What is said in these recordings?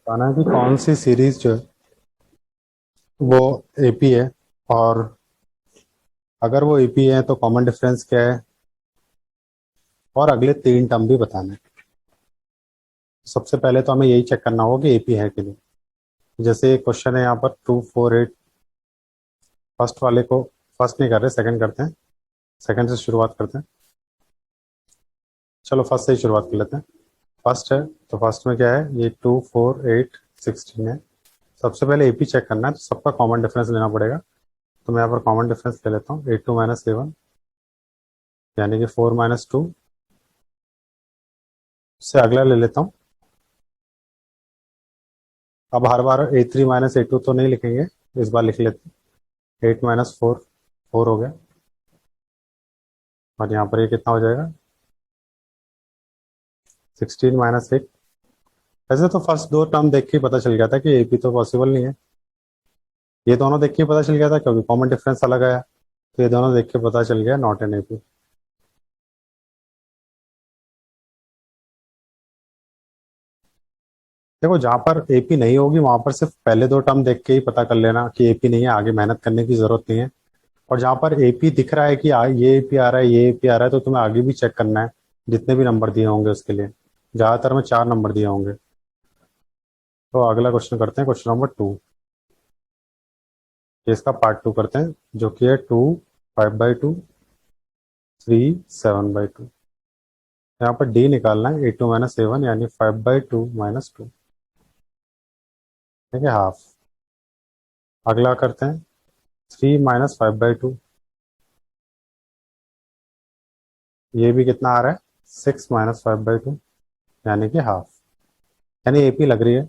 बताना है कि कौन सी सीरीज जो है वो एपी है, और अगर वो एपी है तो कॉमन डिफरेंस क्या है, और अगले तीन टर्म भी बताना है। सबसे पहले तो हमें यही चेक करना होगा कि एपी है कि नहीं। जैसे क्वेश्चन है यहाँ पर 248। फर्स्ट वाले को फर्स्ट नहीं कर रहे, सेकंड करते हैं। सेकंड से शुरुआत करते हैं। चलो फर्स्ट से ही शुरुआत कर लेते हैं। फर्स्ट है तो फर्स्ट में क्या है, ये 248 16 है। सबसे पहले एपी चेक करना है तो सबका कॉमन डिफरेंस लेना पड़ेगा। तो मैं यहाँ पर कॉमन डिफरेंस ले लेता हूँ, 8 2 - 7 यानी कि 4 - 2। से अगला ले लेता हूँ। अब हर बार A3 - A2 तो नहीं लिखेंगे, इस बार लिख लेते हैं 8 - 4। 4 हो गया। और यहाँ पर ये कितना हो जाएगा, 16 - 8। वैसे तो फर्स्ट दो टर्म देख के ही पता चल गया था कि एपी तो पॉसिबल नहीं है। ये दोनों देख के ही पता चल गया था क्योंकि कॉमन डिफरेंस अलग आया। तो ये दोनों देख के पता चल गया नॉट एन एपी। देखो जहां पर एपी नहीं होगी वहां पर सिर्फ पहले दो टर्म देख के ही पता कर लेना कि एपी नहीं है, आगे मेहनत करने की जरूरत नहीं है। और जहां पर एपी दिख रहा है कि ये एपी आ रहा है, ये एपी आ रहा है, तो तुम्हें आगे भी चेक करना है जितने भी नंबर दिए होंगे उसके लिए। ज्यादातर में 4 नंबर दिए होंगे। तो अगला क्वेश्चन करते हैं, क्वेश्चन नंबर 2। इसका पार्ट 2 करते हैं, जो कि है 2 5/2 3 7/2। यहाँ पर डी निकालना है, A2 - A1 यानी 5/2 - 2। ठीक है, हाफ। अगला करते हैं 3 - 5/2। ये भी कितना आ रहा है, 6 - 5/2 यानी कि हाफ। यानी एपी लग रही है।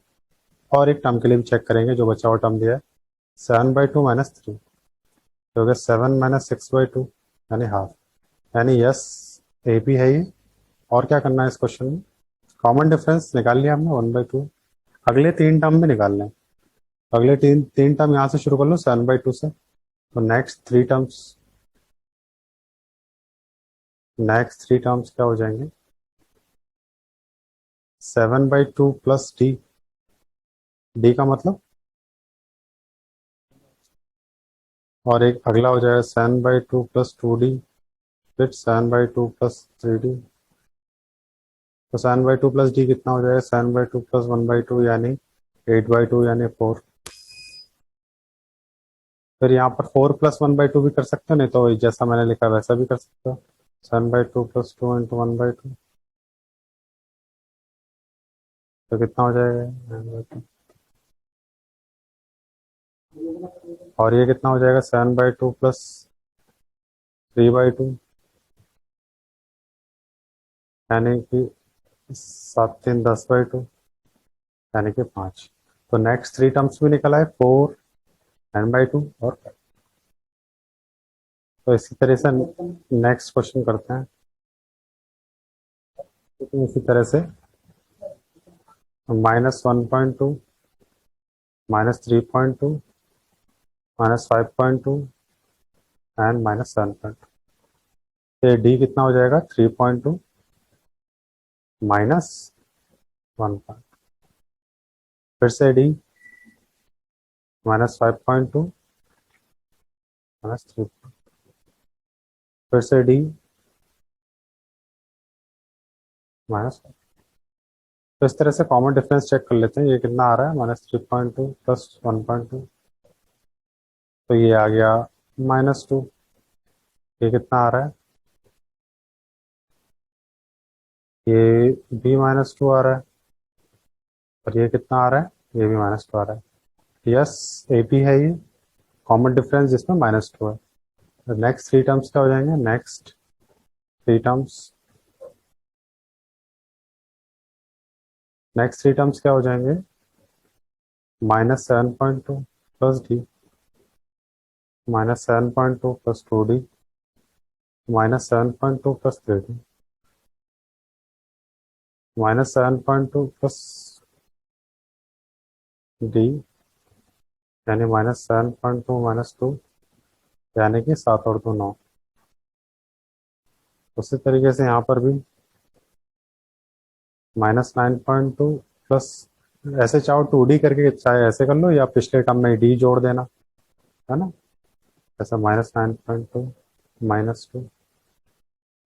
और एक टर्म के लिए भी चेक करेंगे, जो बचा हुआ टर्म दिया है 7/2 - 3। तो हो गया 7 - 6/2 यानी हाफ। यानी यस, एपी है ये। और क्या करना है इस क्वेश्चन में, कॉमन डिफरेंस निकाल लिया हमने 1/2। अगले तीन टर्म भी निकालने हैं। अगले तीन तीन टर्म यहाँ से शुरू कर लो 7/2 से। तो नेक्स्ट थ्री टर्म्स क्या हो जाएंगे, 7/2 प्लस डी। डी का मतलब, और एक अगला हो जाएगा 7/2 प्लस 2D। फिर 7/2 प्लस 3D। तो 7/2 प्लस डी कितना हो जाएगा, 7/2 प्लस 1/2 यानी 8/2 यानी 4। फिर यहाँ पर 4 + 1/2 भी कर सकते हो, नहीं तो जैसा मैंने लिखा वैसा भी कर सकते हो। 7/2 प्लस 2 × 1/2। तो कितना हो जाएगा 9/2। और ये कितना हो जाएगा 7/2 प्लस 3/2 यानी कि 7 3 10/2 यानी कि 5। तो नेक्स्ट थ्री टर्म्स भी निकला है, 4 n/2 और 5। तो इसी तरह से नेक्स्ट क्वेश्चन करते हैं। तो इसी तरह से -1.2 -3.2 -5.2 एंड -7.2। तो डी कितना हो जाएगा, 3.2 -1। फिर से डी -5.2 -3। फिर से डी माइनस। तो इस तरह से कॉमन डिफरेंस चेक कर लेते हैं, ये कितना आ रहा है, -3.2 प्लस 1.2। तो ये आ गया -2। ये कितना आ रहा है, ये भी -2 आ रहा है। और ये कितना आ रहा है, ये भी -2 आ रहा है। यस, ए पी है ये, कॉमन डिफरेंस जिसमें -2 है। नेक्स्ट थ्री टर्म्स क्या हो जाएंगे, नेक्स्ट थ्री टर्म्स क्या हो जाएंगे, -7.2 plus D, -7.2 plus 2D, -7.2 plus 3D, -7.2 plus D यानी -7.2 -2 यानी कि 7 और 2 9। उसी तरीके से यहाँ पर भी -9.2 प्लस ऐसे चाहो 2D करके चाहे ऐसे कर लो, या पिछले टर्म में डी जोड़ देना, है ना। ऐसा -9.2, -2,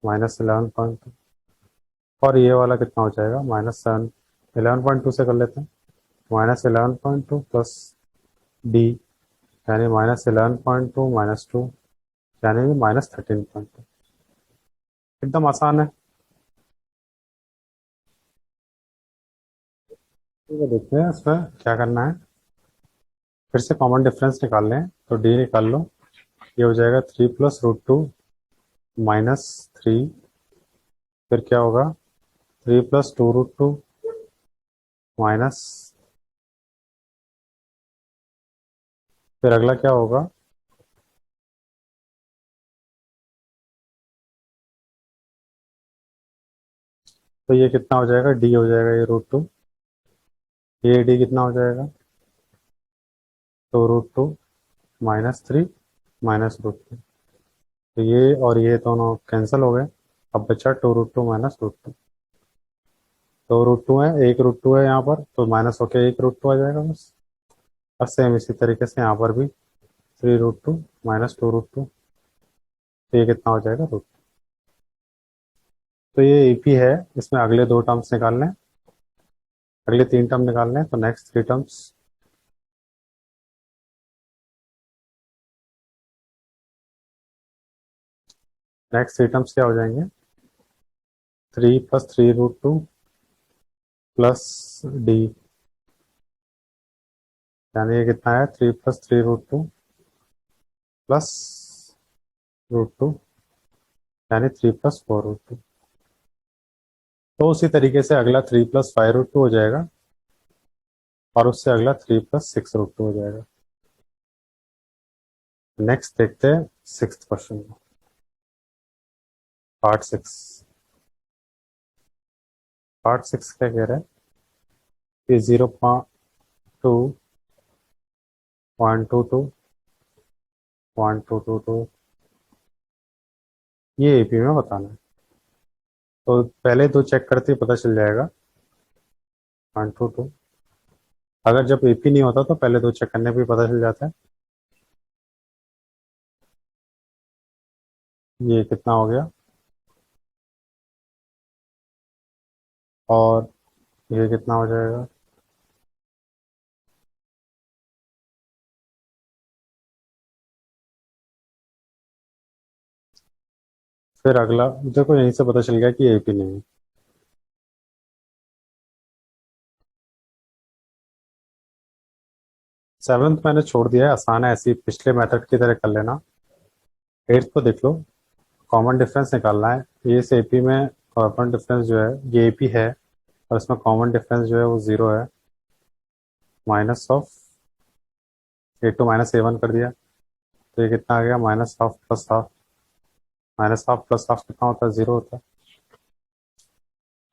-11.2, और ये वाला कितना हो जाएगा, -11.2 से कर लेते हैं। -11.2 प्लस डी, यानी -11.2 -2, यानी -13.2। एकदम आसान है। तो देखते हैं इसमें क्या करना है। फिर से कॉमन डिफरेंस निकाल लें, तो डी निकाल लो। ये हो जाएगा 3 + √2 -3। फिर क्या होगा, 3 + 2√2 माइनस, फिर अगला क्या होगा, तो ये कितना हो जाएगा, डी हो जाएगा ये √2। ये डी कितना हो जाएगा, 2√2 -3 -√2। तो ये और ये दोनों कैंसिल हो गए। अब बचा 2√2 -√2। 2√2 है, एक √2 है यहाँ पर, तो माइनस होके एक √2 आ जाएगा बस। और सेम इसी तरीके से यहाँ पर भी 3√2 -2√2। तो ये कितना हो जाएगा, √2। तो ये एपी है। इसमें अगले दो टर्म्स निकालने हैं, अगले तीन टर्म निकालने हैं, तो next three terms. Next three terms क्या हो जाएंगे, 3 + 3√2 प्लस डी, यानी ये कितना है, 3 + 3√2 प्लस √2, यानी 3 + 4√2। तो उसी तरीके से अगला 3 + 5√2 हो जाएगा, और उससे अगला 3 + 6√2 हो जाएगा। नेक्स्ट देखते हैं सिक्स्थ क्वेश्चन, पार्ट 6। पार्ट 6 क्या कह रहा है कि 0.2, 0.22, ये एपी में बताना है। तो पहले दो चेक करते ही पता चल जाएगा, 0.22। अगर जब एपी नहीं होता तो पहले दो चेक करने पे भी पता चल जाता है। ये कितना हो गया, और ये कितना हो जाएगा। फिर अगला देखो, यहीं से पता चल गया कि एपी नहीं है। सेवन्थ मैंने छोड़ दिया है, आसान है, ऐसी पिछले मेथड की तरह कर लेना। एट्थ को देख लो, कॉमन डिफरेंस निकालना है। ये इस एपी में कॉमन डिफरेंस जो है, ये एपी है, और इसमें कॉमन डिफरेंस जो है वो 0 है। माइनस ऑफ A2 - A1 कर दिया, तो ये कितना आ गया, -½ + ½ -½ + ½ कितना होता है, 0 होता है।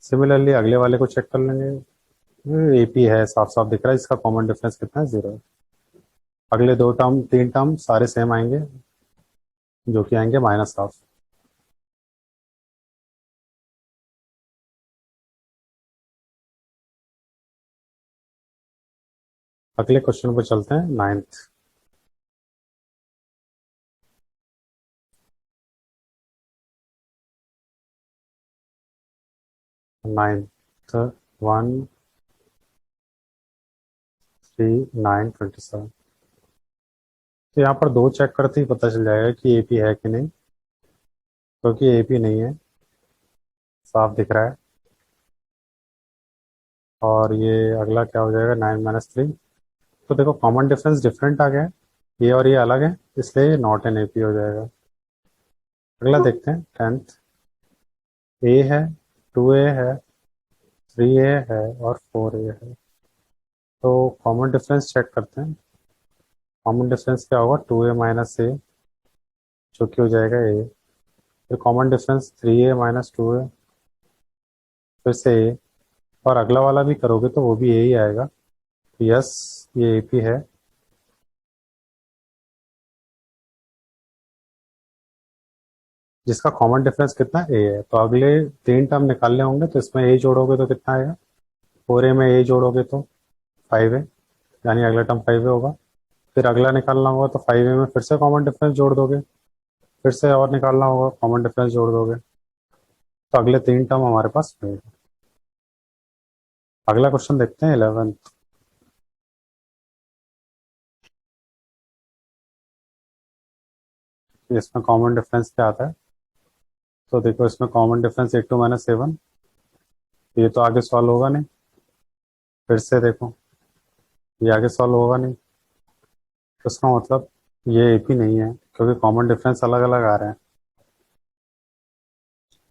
सिमिलरली अगले वाले को चेक कर लेंगे। एपी है, साफ साफ दिख रहा है, इसका कॉमन डिफरेंस कितना है, 0 है। अगले दो टर्म तीन टर्म सारे सेम आएंगे, जो कि आएंगे -½ अगले क्वेश्चन पर चलते हैं, नाइन्थ। नाइन्थ 13927। तो यहाँ पर दो चेक करते ही पता चल जाएगा कि एपी है कि नहीं, क्योंकि एपी नहीं है, साफ दिख रहा है। और ये अगला क्या हो जाएगा, 9 - 3। तो देखो कॉमन डिफरेंस डिफरेंट आ गया है, ये और ये अलग है, इसलिए नॉट एन एपी हो जाएगा। अगला देखते हैं, 10th। ए है, 2A है, 3A है, और 4A है। तो कॉमन डिफरेंस चेक करते हैं। कॉमन डिफरेंस क्या होगा, 2A - A, जो कि हो जाएगा ए। फिर कॉमन डिफरेंस 3A - 2A, फिर से ए, और अगला वाला भी करोगे तो वो भी ए ही आएगा। यस, ये एपी है। जिसका कॉमन डिफरेंस कितना ए है, तो अगले तीन टर्म निकालने होंगे, तो इसमें ए जोड़ोगे तो कितना आएगा, 4A में ए जोड़ोगे तो 5 है, यानी अगला टर्म 5 होगा। फिर अगला निकालना होगा तो 5 में फिर से कॉमन डिफरेंस जोड़ दोगे, फिर से और निकालना होगा, कॉमन डिफरेंस जोड़ दोगे, तो अगले 3 टर्म हमारे पास रहेगा। अगला क्वेश्चन देखते हैं 11th। इसमें कॉमन डिफरेंस क्या आता है, तो देखो इसमें कॉमन डिफरेंस 8 2 - 7, ये तो आगे सॉल्व होगा नहीं। फिर से देखो ये आगे सॉल्व होगा नहीं, तो इसका मतलब ये एपी नहीं है, क्योंकि कॉमन डिफरेंस अलग अलग आ रहे हैं।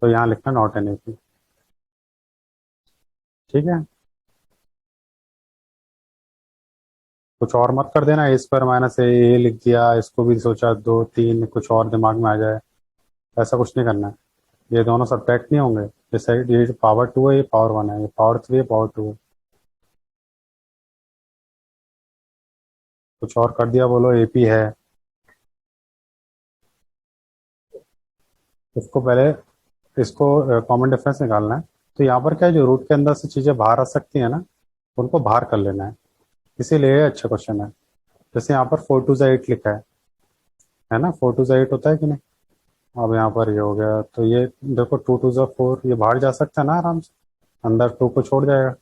तो यहाँ लिखना नॉट एन एपी। ठीक है, कुछ और मत कर देना, A² - A लिख दिया, इसको भी सोचा 2 3 कुछ और दिमाग में आ जाए, ऐसा कुछ नहीं करना है। ये दोनों सब्ट्रैक्ट नहीं होंगे, ये जो पावर 2 है ये पावर 1 है, ये पावर 3 है पावर 2 है। कुछ और कर दिया, बोलो एपी है। इसको पहले इसको कॉमन डिफरेंस निकालना है। तो यहाँ पर क्या है, जो रूट के अंदर से चीजें बाहर आ सकती है ना, उनको बाहर कर लेना है, इसीलिए ये अच्छा क्वेश्चन है। जैसे यहाँ पर 4 2 8 लिखा है ना, 4 2 8 होता है कि नहीं। अब यहाँ पर ये हो गया, तो ये देखो 2 2 4, ये बाहर जा सकता है ना आराम से, अंदर 2 को छोड़ जाएगा।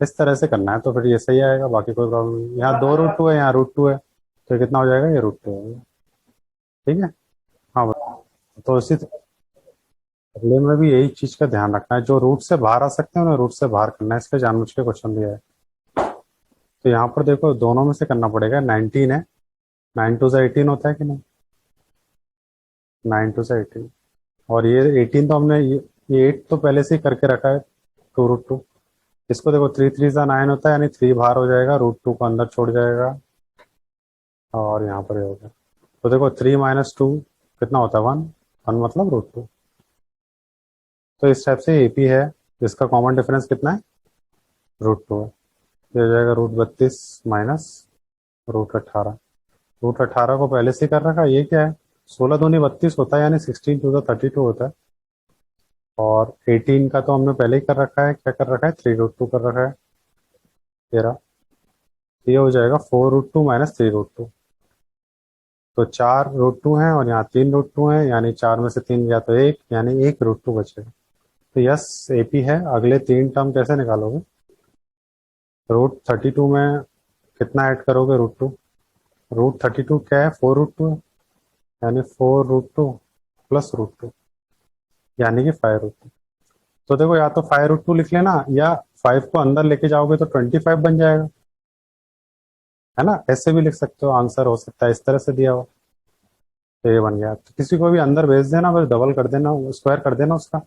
इस तरह से करना है तो फिर ये सही आएगा, बाकी कोई प्रॉब्लम नहीं। यहाँ 2 √2 है, यहाँ √2 है, तो ये कितना हो जाएगा, ये √2 हो। ठीक है। हाँ तो इसी अगले में भी यही चीज का ध्यान रखना है, जो रूट से बाहर आ सकते हैं उन्हें रूट से बाहर करना है, इसलिए जानबूझ के क्वेश्चन दिया है। तो यहाँ पर देखो दोनों में से करना पड़ेगा। 19 है, 9 2 18 होता है कि नहीं, 9 2 18। और ये 18 तो हमने ये 8 तो पहले से ही करके रखा है, 2 √2। इसको देखो 3 3 9 होता है, यानी 3 बाहर हो जाएगा, √2 को अंदर छोड़ जाएगा, और यहाँ पर ये हो गया। तो देखो 3 - 2 कितना होता है, 1, 1 मतलब √2। तो इस टाइप से एपी है, जिसका कॉमन डिफरेंस कितना है, √2 है। ये हो जाएगा √32 माइनस √18। √18 को पहले से ही कर रखा है, ये क्या है, 16 दूनी 32 होता है, यानी 16 2 32 होता है। और 18 का तो हमने पहले ही कर रखा है, क्या कर रखा है, 3 √2 कर रखा है, 13। ये हो जाएगा 4 √2 माइनस 3 √2। तो 4 √2 है और यहाँ 3 √2 है, यानी 4 में से 3 गया तो 1, यानी 1 √2 बचेगा। तो यस एपी है। अगले 3 टर्म कैसे निकालोगे, √32 में कितना ऐड करोगे, √2। √32 क्या है, 4 √2 है, यानी 4 √2 प्लस √2, यानी कि 5 √2। तो देखो या तो 5 √2 लिख लेना, या 5 को अंदर लेके जाओगे तो 25 बन जाएगा, है ना। ऐसे भी लिख सकते हो, आंसर हो सकता है इस तरह से दिया हो, तो ये बन गया। तो किसी को भी अंदर भेज देना, बस डबल कर देना, स्क्वायर कर देना उसका।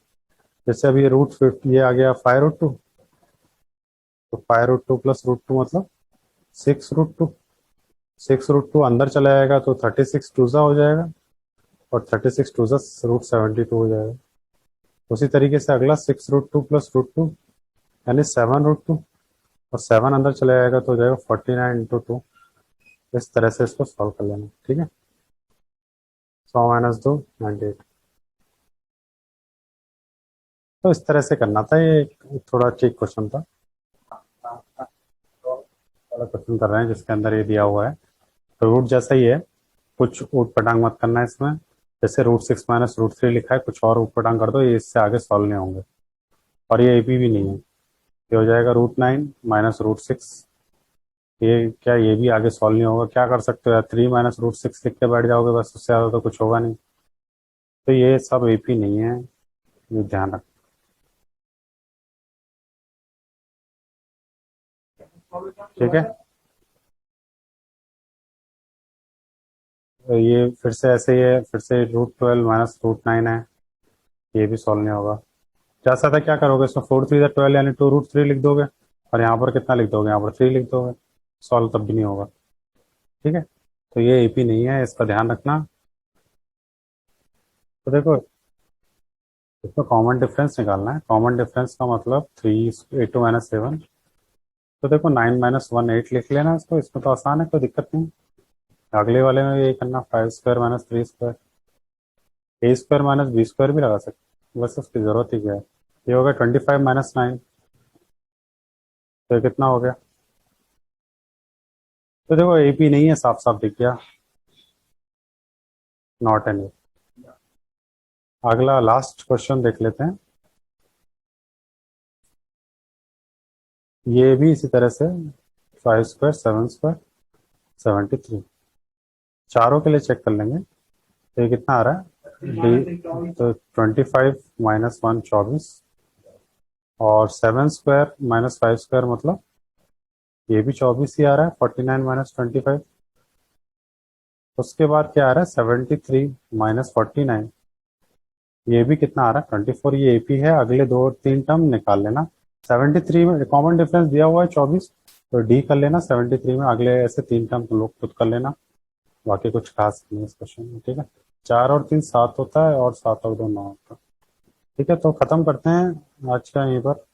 जैसे अभी √50 ये आ गया 5 √2, तो 5 √2 प्लस √2 मतलब 6 √2। 6 √2 अंदर चला जाएगा तो 36 टूजा हो जाएगा, और 36 टूजा √72 हो जाएगा। उसी तरीके से अगला 6 √2 प्लस √2, यानी 7 √2, और 7 अंदर चला जाएगा तो हो जाएगा 49 × 2। इस तरह से इसको सॉल्व कर लेना। ठीक है, 100 - 2 98। तो इस तरह से करना था, ये थोड़ा ठीक क्वेश्चन था। वाला क्वेश्चन कर रहे हैं जिसके अंदर ये दिया हुआ है, तो रूट जैसा ही है, कुछ ऊट पटांग मत करना है इसमें। जैसे √6 माइनस √3 लिखा है, कुछ और ऊट पटांग कर दो, ये इससे आगे सॉल्व नहीं होंगे। और ये एपी भी नहीं है, ये हो जाएगा √9 माइनस √6। ये क्या, ये भी आगे सॉल्व नहीं होगा। क्या कर सकते हो यार, 3 माइनस √6 लिख के बैठ जाओगे बस, उससे ज़्यादा तो कुछ होगा नहीं। तो ये सब एपी नहीं है, ये ध्यान रख। ठीक है, तो ये फिर से ऐसे ही है, फिर से √12 माइनस √9 है, ये भी सॉल्व नहीं होगा। जैसा था क्या करोगे, इसमें 4 3 12, यानी 2 √3 लिख दोगे, और यहाँ पर कितना लिख दोगे, यहाँ पर 3 लिख दोगे, सॉल्व तब भी नहीं होगा। ठीक है, तो ये एपी नहीं है, इसका ध्यान रखना। तो देखो इसमें कॉमन डिफरेंस निकालना है, कॉमन डिफरेंस का मतलब 3 8 2 - 7। तो देखो 9 - 1 8 लिख लेना इसको, इसमें तो आसान है, कोई दिक्कत नहीं। अगले वाले में यही करना, 5² - 3², A² - B² भी लगा सकते, बस उसकी जरूरत ही क्या है। ये हो गया 25 - 9, तो ये कितना हो गया, तो देखो एपी नहीं है, साफ साफ दिख गया, नॉट एन ए। अगला लास्ट क्वेश्चन देख लेते हैं। ये भी इसी तरह से 5 स्क्वायर 7 स्क्वायर 73, चारों के लिए चेक कर लेंगे। तो ये कितना आ रहा है डी, तो 25 - 1 24, और 7 स्क्वायर - 5 स्क्वायर मतलब ये भी 24 ही आ रहा है, 49 - 25। उसके बाद क्या आ रहा है 73 - 49, ये भी कितना आ रहा है 24, ये एपी है। अगले दो तीन टर्म निकाल लेना। 73 में कॉमन डिफरेंस दिया हुआ है 24, तो डी कर लेना 73 में, अगले ऐसे तीन टर्म तुम लोग खुद कर लेना। बाकी कुछ खास नहीं है इस क्वेश्चन में, ठीक है। 4 और 3 7 होता है, और 7 और 2 9 होता है। ठीक है, तो खत्म करते हैं आज का यहीं पर।